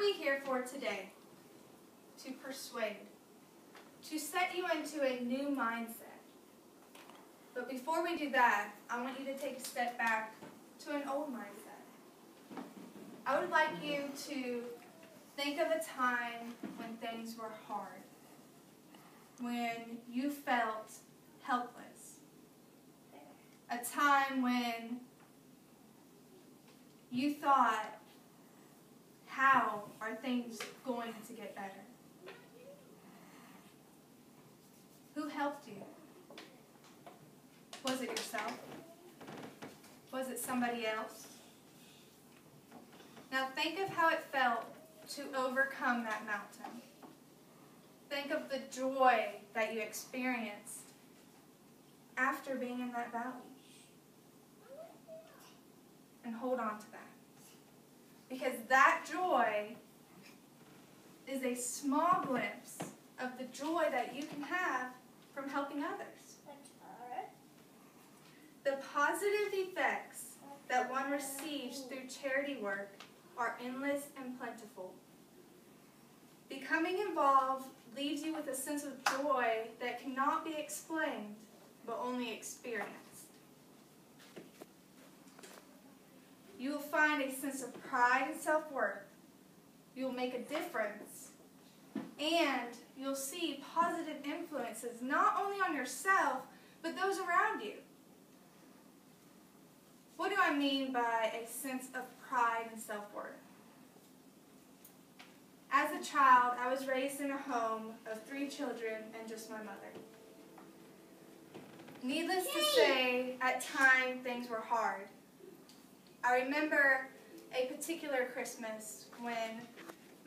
we here for today? To persuade, to set you into a new mindset. But before we do that, I want you to take a step back to an old mindset. I would like you to think of a time when things were hard, when you felt helpless, a time when you thought, how are things going to get better? Who helped you? Was it yourself? Was it somebody else? Now think of how it felt to overcome that mountain. Think of the joy that you experienced after being in that valley. And hold on to that. Because that joy is a small glimpse of the joy that you can have from helping others. The positive effects that one receives through charity work are endless and plentiful. Becoming involved leaves you with a sense of joy that cannot be explained, but only experienced. You will find a sense of pride and self-worth. You will make a difference. And you'll see positive influences not only on yourself, but those around you. What do I mean by a sense of pride and self-worth? As a child, I was raised in a home of 3 children and just my mother. Needless to say, at times things were hard. I remember a particular Christmas when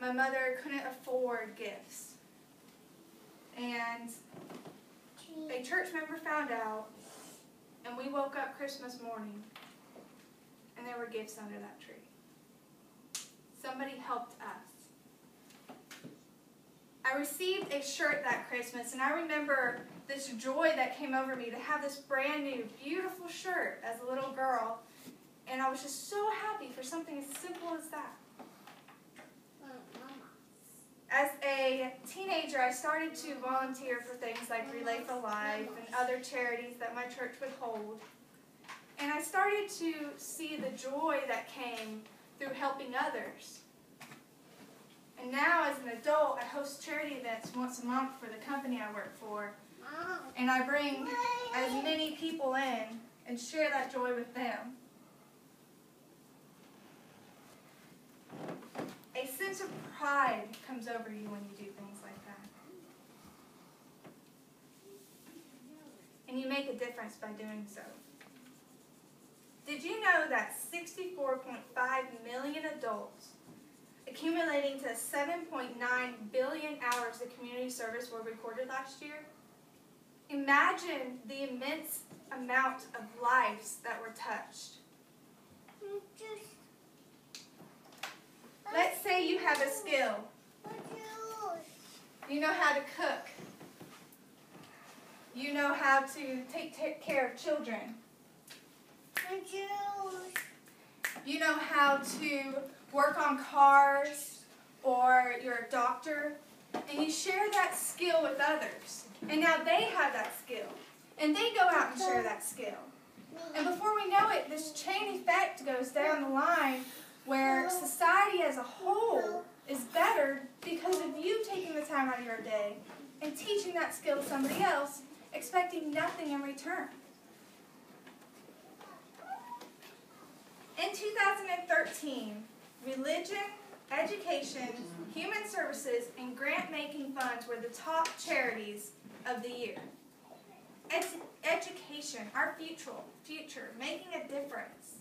my mother couldn't afford gifts. And a church member found out, and we woke up Christmas morning, and there were gifts under that tree. Somebody helped us. I received a shirt that Christmas, and I remember this joy that came over me to have this brand new, beautiful shirt as a little girl. And I was just so happy for something as simple as that. As a teenager, I started to volunteer for things like Relay for Life and other charities that my church would hold. And I started to see the joy that came through helping others. And now, as an adult, I host charity events once a month for the company I work for. And I bring as many people in and share that joy with them. A sense of pride comes over you when you do things like that. And you make a difference by doing so. Did you know that 64.5 million adults, accumulating to 7.9 billion hours of community service, were recorded last year? Imagine the immense amount of lives that were touched. Let's say you have a skill. You know how to cook. You know how to take care of children. You know how to work on cars, or you're a doctor, and you share that skill with others. And now they have that skill, and they go out and share that skill. And before we know it, this chain effect goes down the line where society as a whole is better because of you taking the time out of your day and teaching that skill to somebody else, expecting nothing in return. In 2013, religion, education, human services, and grant-making funds were the top charities of the year. Education, our future, making a difference.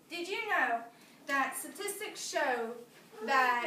Did you know that statistics show that